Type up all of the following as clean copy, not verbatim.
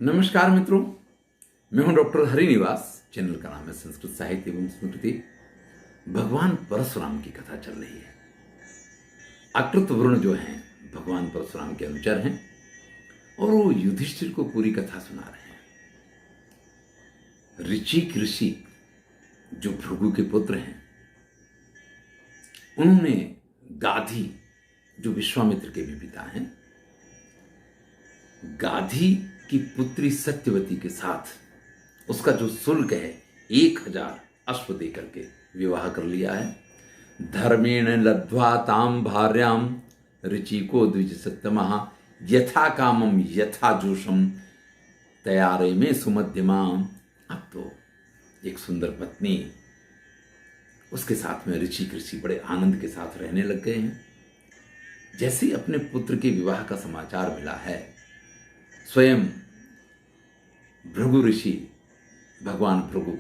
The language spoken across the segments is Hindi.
नमस्कार मित्रों, मैं हूं डॉक्टर हरिनिवास। चैनल का नाम है संस्कृत साहित्य एवं स्मृति। भगवान परशुराम की कथा चल रही है। अकृतवर्ण जो हैं भगवान परशुराम के अनुचर हैं और वो युधिष्ठिर को पूरी कथा सुना रहे हैं। ऋचिक ऋषि जो भृगु के पुत्र हैं, उन्होंने गाधी जो विश्वामित्र के भी पिता हैं, गाधी की पुत्री सत्यवती के साथ उसका जो शुल्क है 1000 अश्व दे करके विवाह कर लिया है। धर्मेण लब्ध्वा ताम भार्याम ऋचिको द्विज सत्यमः यथा कामम यथा जोशम तयारे में सुमध्यमाम। अब तो एक सुंदर पत्नी उसके साथ में ऋचिक ऋषि बड़े आनंद के साथ रहने लग गए हैं। जैसे ही अपने पुत्र के विवाह का समाचार मिला है, स्वयं भृगु ऋषि भगवान भृगु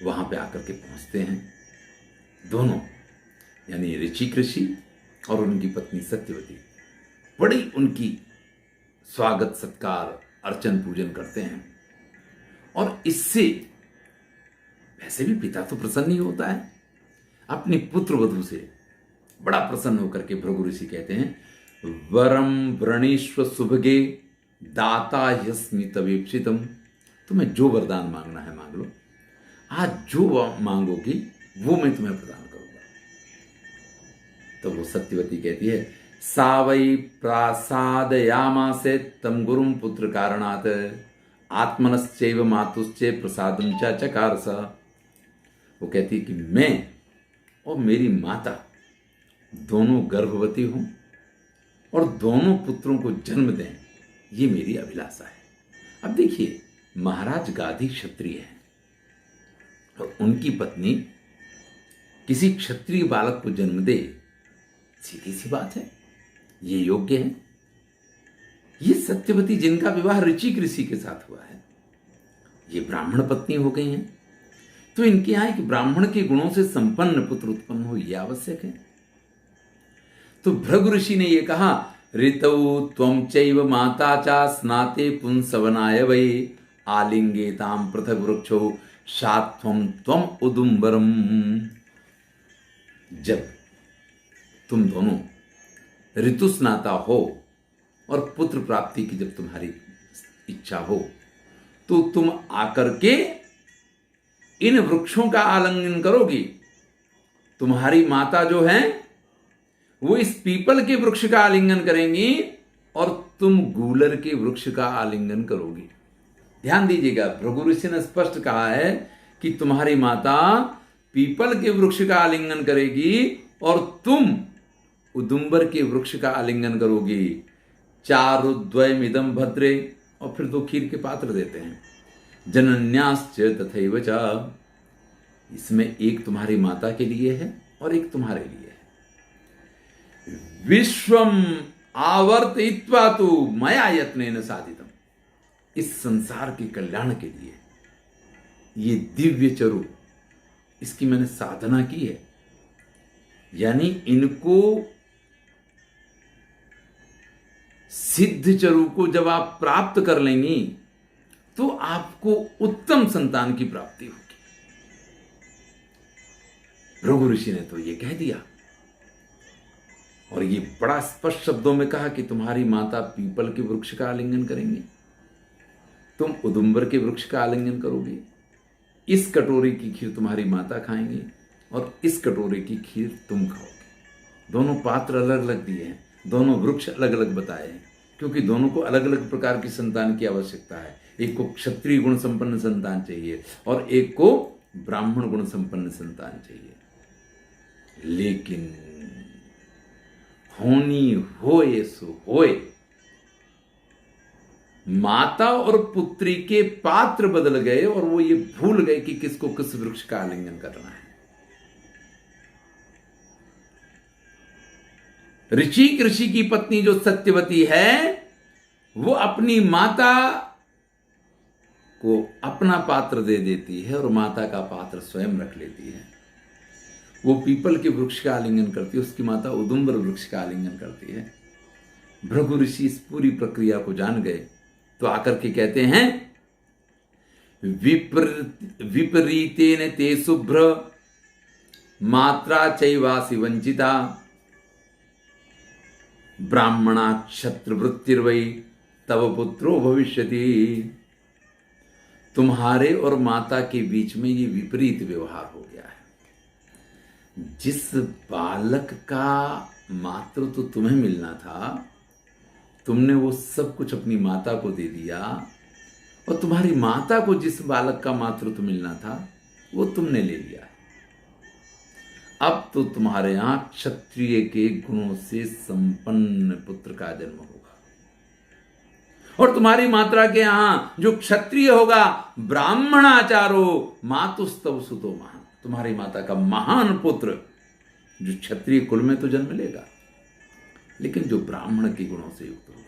वहां पे आकर के पहुंचते हैं। दोनों यानी ऋचिक ऋषि और उनकी पत्नी सत्यवती बड़ी उनकी स्वागत सत्कार अर्चन पूजन करते हैं। और इससे वैसे भी पिता तो प्रसन्न ही होता है। अपनी पुत्र वधू से बड़ा प्रसन्न होकर के भृगु ऋषि कहते हैं, वरम व्रणीश्व सुभगे दाता यस्मि तवेप्सितम। तुम्हें जो वरदान मांगना है मांग लो, आज जो मांगोगी वो मैं तुम्हें प्रदान करूंगा। तो वो सत्यवती कहती है, सा वै प्रासादयामासे तम गुरुम पुत्र कारणात् आत्मनश्चैव मातुश्चे प्रसादं च चकार स। वो कहती है कि मैं और मेरी माता दोनों गर्भवती हूं और दोनों पुत्रों को जन्म दें, ये मेरी अभिलाषा है। अब देखिए, महाराज गाधी क्षत्रिय है और उनकी पत्नी किसी क्षत्रिय बालक को जन्म दे, सीधी सी बात है, ये योग्य है। ये सत्यवती जिनका विवाह ऋचिक ऋषि के साथ हुआ है, ये ब्राह्मण पत्नी हो गई हैं। तो इनके यहां एक ब्राह्मण के गुणों से संपन्न पुत्र उत्पन्न हो, यह आवश्यक है। तो भृगु ऋषि ने यह कहा, ऋतौ त्वं चैव माता च स्नाते पुंसवनाय वै आलिंगे ताम पृथक वृक्षो शात्वम त्वम उदुम्बरम। जब तुम दोनों ऋतु स्नाता हो और पुत्र प्राप्ति की जब तुम्हारी इच्छा हो, तो तुम आकर के इन वृक्षों का आलिंगन करोगी। तुम्हारी माता जो है वो इस पीपल के वृक्ष का आलिंगन करेंगी और तुम गूलर के वृक्ष का आलिंगन करोगी। ध्यान दीजिएगा, भृगु ऋषि ने स्पष्ट कहा है कि तुम्हारी माता पीपल के वृक्ष का आलिंगन करेगी और तुम उदुम्बर के वृक्ष का आलिंगन करोगी। चारुद्वयम इदम भद्रे, और फिर 2 खीर के पात्र देते हैं। जनन्याश्च तथैव च, इसमें एक तुम्हारी माता के लिए है और एक तुम्हारे लिए है। विश्वम आवर्तयित्वा तु मया यत्नेन साधितम, इस संसार के कल्याण के लिए ये दिव्य चरु, इसकी मैंने साधना की है। यानी इनको सिद्ध चरु को जब आप प्राप्त कर लेंगी तो आपको उत्तम संतान की प्राप्ति होगी। भृगु ऋषि ने तो ये कह दिया और ये बड़ा स्पष्ट शब्दों में कहा कि तुम्हारी माता पीपल के वृक्ष का आलिंगन करेंगे, तुम उदुम्बर के वृक्ष का आलिंगन करोगे। इस कटोरी की खीर तुम्हारी माता खाएंगी और इस कटोरी की खीर तुम खाओगे। दोनों पात्र अलग अलग दिए हैं, दोनों वृक्ष अलग अलग बताए हैं, क्योंकि दोनों को अलग अलग प्रकार की संतान की आवश्यकता है। एक को क्षत्रिय गुण संपन्न संतान चाहिए और एक को ब्राह्मण गुण संपन्न संतान चाहिए। लेकिन होनी होए सो होए, माता और पुत्री के पात्र बदल गए और वो ये भूल गए कि किसको किस वृक्ष का आलिंगन करना है। ऋचिक ऋषि की पत्नी जो सत्यवती है, वो अपनी माता को अपना पात्र दे देती है और माता का पात्र स्वयं रख लेती है। वो पीपल के वृक्ष का आलिंगन करती है, उसकी माता उदुम्बर वृक्ष का आलिंगन करती है। भृगु ऋषि इस पूरी प्रक्रिया को जान गए, तो आकर के कहते हैं विपरीतेन ते शुभ्र मात्रा चैवासि वंचिता ब्राह्मणा क्षत्रवृत्तिर्वै तव पुत्रो भविष्यति। तुम्हारे और माता के बीच में ये विपरीत व्यवहार हो गया है। जिस बालक का मातृत्व तो तुम्हें मिलना था, तुमने वो सब कुछ अपनी माता को दे दिया, और तुम्हारी माता को जिस बालक का मातृत्व मिलना था वो तुमने ले लिया। अब तो तुम्हारे यहां क्षत्रिय के गुणों से संपन्न पुत्र का जन्म होगा, और तुम्हारी माता के यहां जो क्षत्रिय होगा ब्राह्मणाचारो मातुस्तव सुतो महान, तुम्हारी माता का महान पुत्र जो क्षत्रिय कुल में तो जन्म लेगा, लेकिन जो ब्राह्मण के गुणों से युक्त होगा।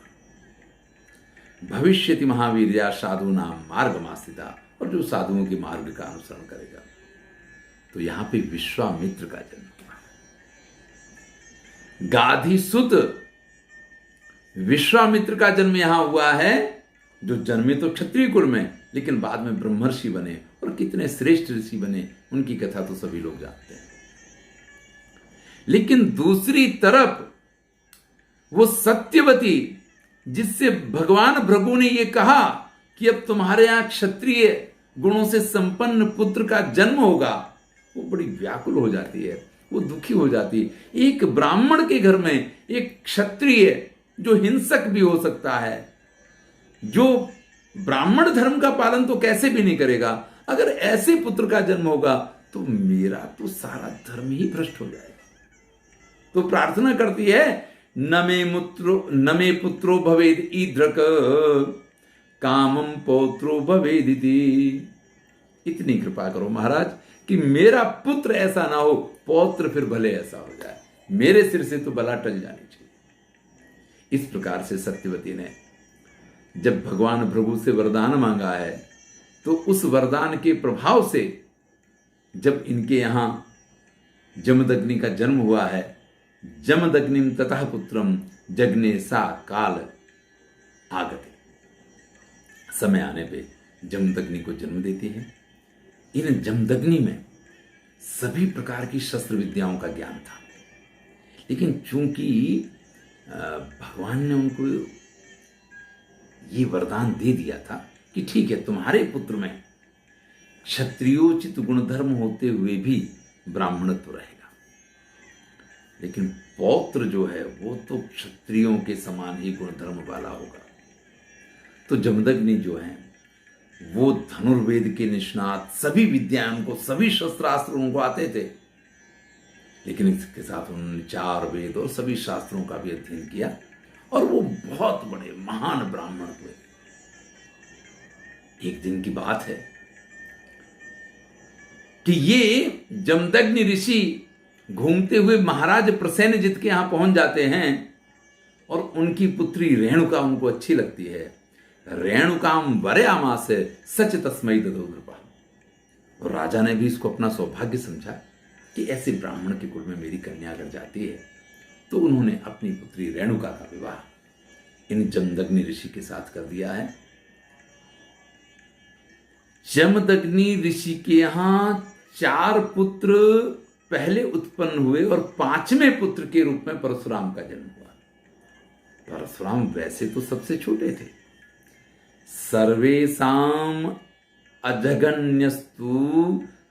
भविष्यति महावीर्या साधु नाम मार्ग मास्थिता, और जो साधुओं के मार्ग का अनुसरण करेगा। तो यहां पे विश्वामित्र का जन्म हुआ। गाधी सुत विश्वामित्र का जन्म यहां हुआ है, जो जन्मे तो क्षत्रिय कुल में, लेकिन बाद में ब्रह्मर्षि बने, और कितने श्रेष्ठ ऋषि बने उनकी कथा तो सभी लोग जानते हैं। लेकिन दूसरी तरफ वो सत्यवती, जिससे भगवान भृगु ने यह कहा कि अब तुम्हारे यहां क्षत्रिय गुणों से संपन्न पुत्र का जन्म होगा, वो बड़ी व्याकुल हो जाती है, वो दुखी हो जाती है। एक ब्राह्मण के घर में एक क्षत्रिय जो हिंसक भी हो सकता है, जो ब्राह्मण धर्म का पालन तो कैसे भी नहीं करेगा, अगर ऐसे पुत्र का जन्म होगा तो मेरा तो सारा धर्म ही भ्रष्ट हो जाएगा। तो प्रार्थना करती है, न मे पुत्रो भवेद ईद्रक कामम पौत्रो भवेदिति। इतनी कृपा करो महाराज कि मेरा पुत्र ऐसा ना हो, पौत्र फिर भले ऐसा हो जाए, मेरे सिर से तो बला टल जानी चाहिए। इस प्रकार से सत्यवती ने जब भगवान भृगु से वरदान मांगा है, तो उस वरदान के प्रभाव से जब इनके यहां जमदग्नि का जन्म हुआ है, जमदग्निम ततः पुत्रम जग्ने सा काल आगते, समय आने पे जमदग्नि को जन्म देती है। इन जमदग्नि में सभी प्रकार की शस्त्र विद्याओं का ज्ञान था, लेकिन चूंकि भगवान ने उनको ये वरदान दे दिया था कि ठीक है, तुम्हारे पुत्र में क्षत्रियोचित गुणधर्म होते हुए भी ब्राह्मणत्व रहेगा, लेकिन पौत्र जो है वो तो क्षत्रियों के समान ही गुणधर्म वाला होगा। तो जमदग्नि जो है वो धनुर्वेद के निष्णात, सभी विद्याओं को, सभी शस्त्रास्त्र उनको आते थे, लेकिन इसके साथ उन्होंने 4 वेद और सभी शास्त्रों का भी अध्ययन किया, और वो बहुत बड़े महान ब्राह्मण हुए। एक दिन की बात है कि ये जमदग्नि ऋषि घूमते हुए महाराज प्रसेनजित के यहां पहुंच जाते हैं, और उनकी पुत्री रेणुका उनको अच्छी लगती है। रेणुकाम वरयामास सच तस्मै ददौ नृपः। और राजा ने भी इसको अपना सौभाग्य समझा कि ऐसे ब्राह्मण के कुल में मेरी कन्या अगर जाती है, तो उन्होंने अपनी पुत्री रेणुका का विवाह इन जमदग्नि ऋषि के साथ कर दिया है। जमदग्नि ऋषि के यहां 4 पुत्र पहले उत्पन्न हुए, और 5वें पुत्र के रूप में परशुराम का जन्म हुआ। परशुराम वैसे तो सबसे छोटे थे, सर्वेशाम अजगन्यस्तु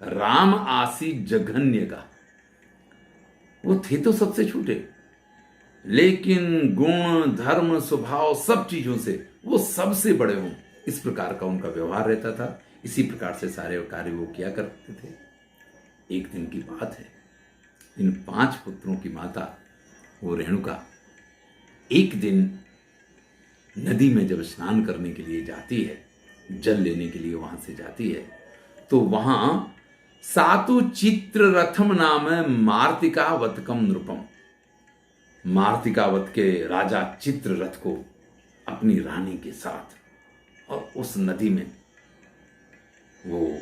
राम आसी जघन्य का, वो थे तो सबसे छोटे, लेकिन गुण धर्म स्वभाव सब चीजों से वो सबसे बड़े हों, इस प्रकार का उनका व्यवहार रहता था। इसी प्रकार से सारे कार्य वो किया करते थे। एक दिन की बात है, इन 5 पुत्रों की माता वो रेणुका एक दिन नदी में जब स्नान करने के लिए जाती है, जल लेने के लिए वहां से जाती है, तो वहां सातु चित्र रथम नाम मार्तिकावतकम नृपम, मार्तिकावत के राजा चित्ररथ को अपनी रानी के साथ और उस नदी में वो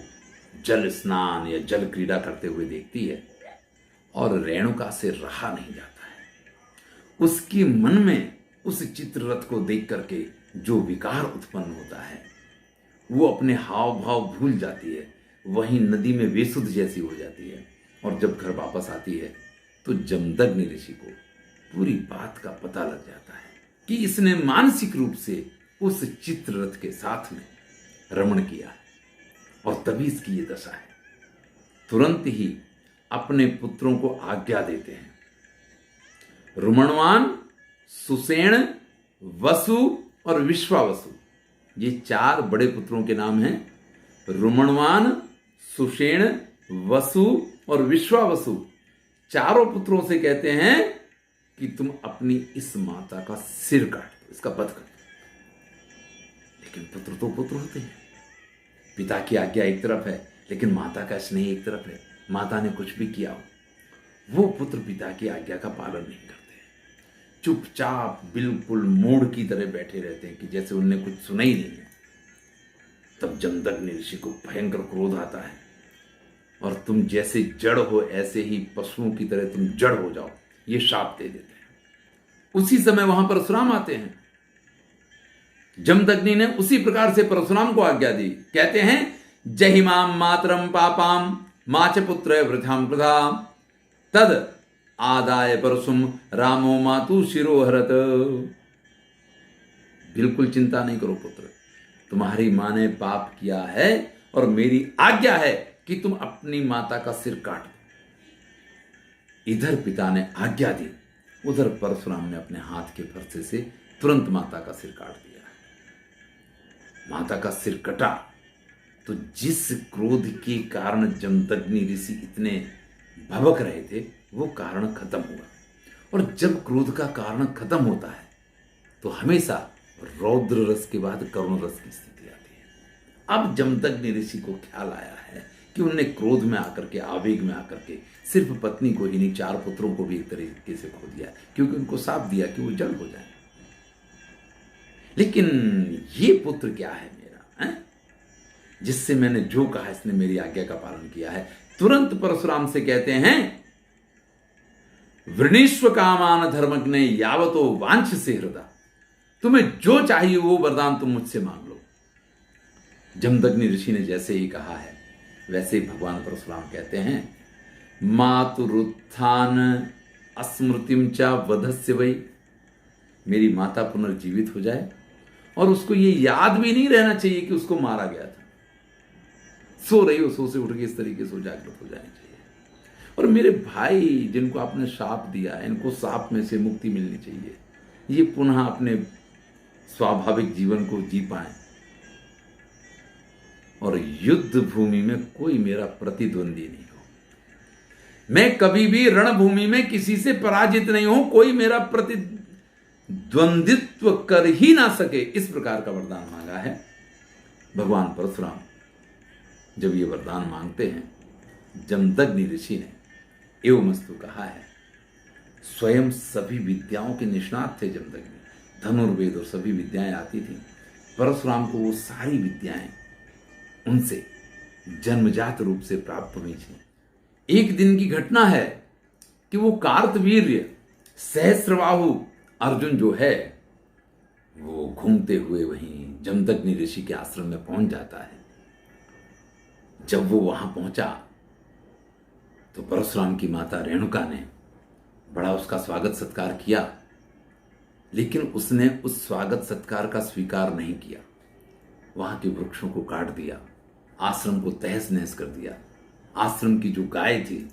जल स्नान या जल क्रीड़ा करते हुए देखती है, और रेणुका से रहा नहीं जाता है। उसके मन में उस चित्ररथ को देख करके जो विकार उत्पन्न होता है वो अपने हाव भाव भूल जाती है, वहीं नदी में बेसुध जैसी हो जाती है। और जब घर वापस आती है तो जमदग्नि ऋषि को पूरी बात का पता लग जाता है कि इसने मानसिक रूप से उस चित्ररथ के साथ में रमण किया है और तभी इसकी ये दशा है। तुरंत ही अपने पुत्रों को आज्ञा देते हैं। रुमणवान, सुषेण, वसु और विश्वावसु, ये 4 बड़े पुत्रों के नाम हैं। रुमणवान, सुषेण, वसु और विश्वावसु, चारों पुत्रों से कहते हैं कि तुम अपनी इस माता का सिर काट दो, इसका वध कर दो। लेकिन पुत्र तो पुत्र होते हैं। पिता की आज्ञा एक तरफ है, लेकिन माता का स्नेह एक तरफ है। माता ने कुछ भी किया हो, वो पुत्र पिता की आज्ञा का पालन नहीं करते, चुपचाप बिल्कुल मूढ़ की तरह बैठे रहते हैं कि जैसे उनने कुछ सुना ही नहीं है। तब जमदग्नि ऋषि को भयंकर क्रोध आता है और तुम जैसे जड़ हो ऐसे ही पशुओं की तरह तुम जड़ हो जाओ, ये शाप दे देते हैं। उसी समय वहां परशुराम आते हैं। जमदग्नि ने उसी प्रकार से परशुराम को आज्ञा दी। कहते हैं जहिमाम मातरम पापाम माच पुत्र वृथाम प्रधा तद आदाय परसुम रामो मातु शिरोहरत। बिल्कुल चिंता नहीं करो पुत्र, तुम्हारी मां ने पाप किया है और मेरी आज्ञा है कि तुम अपनी माता का सिर काट दो। इधर पिता ने आज्ञा दी, उधर परशुराम ने अपने हाथ के फरसे से तुरंत माता का सिर काट दिया। माता का सिर कटा तो जिस क्रोध के कारण जमदग्नि ऋषि इतने भभक रहे थे वो कारण खत्म हुआ। और जब क्रोध का कारण खत्म होता है तो हमेशा रौद्र रस के बाद करुण रस की स्थिति आती है। अब जमदग्नि ऋषि को ख्याल आया है कि उनने क्रोध में आकर के, आवेग में आकर के सिर्फ पत्नी को ही नहीं 4 पुत्रों को भी एक तरीके से खो दिया, क्योंकि उनको साफ दिया कि वो जड़ हो जाए। लेकिन ये पुत्र क्या है मेरा, है? जिससे मैंने जो कहा इसने मेरी आज्ञा का पालन किया है। तुरंत परशुराम से कहते हैं वृणीश्व कामान धर्मज्ञ यावतो वांछ से हृदय, तुम्हें जो चाहिए वो वरदान तुम मुझसे मांग लो। जमदग्नि ऋषि ने जैसे ही कहा है वैसे ही भगवान परशुराम कहते हैं मातुरुत्थान अस्मृतिम चा वधस्य वै, मेरी माता पुनर्जीवित हो जाए और उसको ये याद भी नहीं रहना चाहिए कि उसको मारा गया था। सो रही हो, सो से उठ के इस तरीके से जागृत हो जानी चाहिए। और मेरे भाई जिनको आपने शाप दिया है, इनको शाप में से मुक्ति मिलनी चाहिए, ये पुनः अपने स्वाभाविक जीवन को जी पाए और युद्ध भूमि में कोई मेरा प्रतिद्वंदी नहीं हो। मैं कभी भी रणभूमि में किसी से पराजित नहीं हूं, कोई मेरा प्रतिद्वंदित्व कर ही ना सके, इस प्रकार का वरदान मांगा है। भगवान परशुराम जब ये वरदान मांगते हैं, जमदग्नि ऋषि ने एवमस्तु कहा है। स्वयं सभी विद्याओं के निष्णात थे जमदग्नि, धनुर्वेद और सभी विद्याएं आती थी। परशुराम को वो सारी विद्याएं उनसे जन्मजात रूप से प्राप्त हुई थी। एक दिन की घटना है कि वो कार्तवीर्य सहस्रबाहु अर्जुन जो है वो घूमते हुए वहीं जमदग्नि ऋषि के आश्रम में पहुंच जाता है। जब वो वहां पहुंचा तो परशुराम की माता रेणुका ने बड़ा उसका स्वागत सत्कार किया, लेकिन उसने उस स्वागत सत्कार का स्वीकार नहीं किया। वहां के वृक्षों को काट दिया, आश्रम को तहस नहस कर दिया। आश्रम की जो गाय थी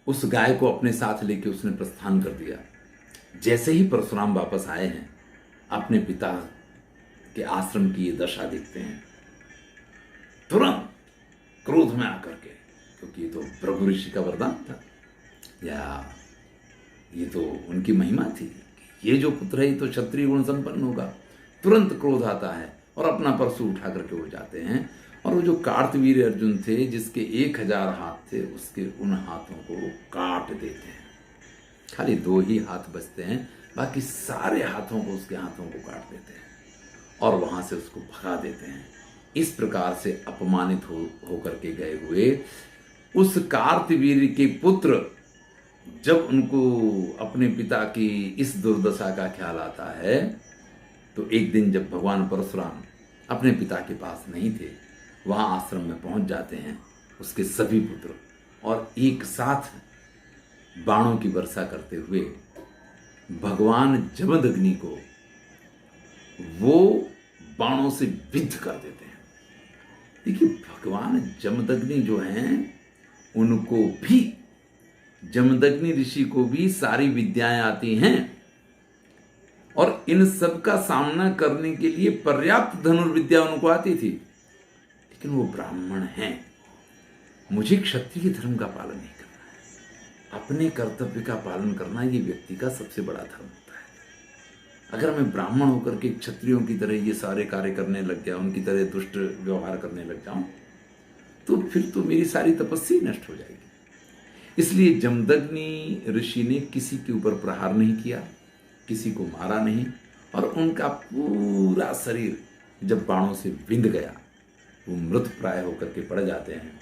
उस गाय को अपने साथ लेके उसने प्रस्थान कर दिया। जैसे ही परशुराम वापस आए हैं, अपने पिता के आश्रम की ये दशा देखते हैं, तुरंत क्रोध में आकर के, क्योंकि ये तो प्रभु ऋषि का वरदान था या ये तो उनकी महिमा थी, ये जो पुत्र है ये तो क्षत्रिय गुण संपन्न होगा। तुरंत क्रोध आता है और अपना परशु उठा करके वो जाते हैं और वो जो कार्तवीर्य अर्जुन थे जिसके 1000 हाथ थे, उसके उन हाथों को काट देते हैं। खाली 2 ही हाथ बचते हैं, बाकी सारे हाथों को, उसके हाथों को काट देते हैं और वहां से उसको भगा देते हैं। इस प्रकार से अपमानित होकर के गए हुए उस कार्तवीर्य के पुत्र जब उनको अपने पिता की इस दुर्दशा का ख्याल आता है तो एक दिन जब भगवान परशुराम अपने पिता के पास नहीं थे, वहां आश्रम में पहुंच जाते हैं उसके सभी पुत्र, और एक साथ बाणों की वर्षा करते हुए भगवान जमदग्नि को वो बाणों से विद्ध कर देते हैं। देखिए, भगवान जमदग्नि जो हैं, उनको भी, जमदग्नि ऋषि को भी सारी विद्याएं आती हैं, और इन सब का सामना करने के लिए पर्याप्त धनुर्विद्या उनको आती थी, लेकिन वो ब्राह्मण हैं। मुझे क्षत्रिय धर्म का पालन नहीं करना है, अपने कर्तव्य का पालन करना ये व्यक्ति का सबसे बड़ा धर्म होता है। अगर मैं ब्राह्मण होकर के क्षत्रियों की तरह ये सारे कार्य करने लग गया, उनकी तरह दुष्ट व्यवहार करने लग जाऊं, तो फिर तो मेरी सारी तपस्या नष्ट हो जाएगी। इसलिए जमदग्नि ऋषि ने किसी के ऊपर प्रहार नहीं किया, किसी को मारा नहीं, और उनका पूरा शरीर जब बाणों से विंध गया, वो मृत प्राय होकर के पड़ जाते हैं।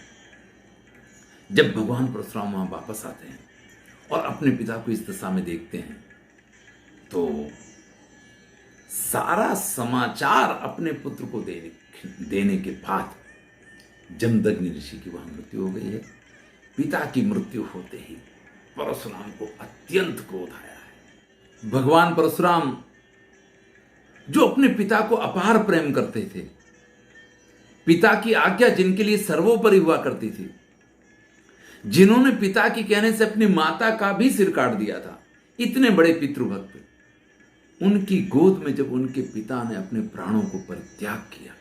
जब भगवान परशुराम वहां वापस आते हैं और अपने पिता को इस दशा में देखते हैं, तो सारा समाचार अपने पुत्र को देने के बाद जमदग्नि ऋषि की वहां मृत्यु हो गई है। पिता की मृत्यु होते ही परशुराम को अत्यंत क्रोध आया है। भगवान परशुराम जो अपने पिता को अपार प्रेम करते थे, पिता की आज्ञा जिनके लिए सर्वोपरि हुआ करती थी, जिन्होंने पिता के कहने से अपनी माता का भी सिर काट दिया था, इतने बड़े पितृभक्त, उनकी गोद में जब उनके पिता ने अपने प्राणों को परित्याग किया,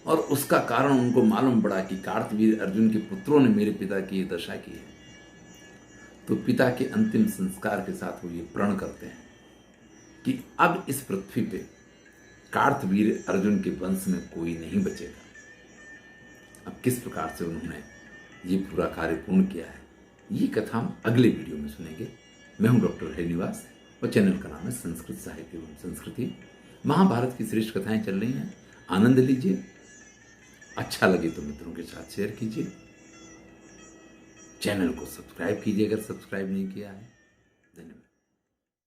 और उसका कारण उनको मालूम पड़ा कि कार्तवीर अर्जुन के पुत्रों ने मेरे पिता की ये दशा की है, तो पिता के अंतिम संस्कार के साथ वो ये प्रण करते हैं कि अब इस पृथ्वी पे कार्तवीर अर्जुन के वंश में कोई नहीं बचेगा। अब किस प्रकार से उन्होंने ये पूरा कार्य पूर्ण किया है, ये कथा हम अगले वीडियो में सुनेंगे। मैं हूं डॉक्टर हरिनिवास और चैनल का नाम है संस्कृत साहित्य एवं संस्कृति। महाभारत की श्रेष्ठ कथाएं चल रही हैं, आनंद लीजिए। अच्छा लगे तो मित्रों के साथ शेयर कीजिए, चैनल को सब्सक्राइब कीजिए अगर सब्सक्राइब नहीं किया है। धन्यवाद।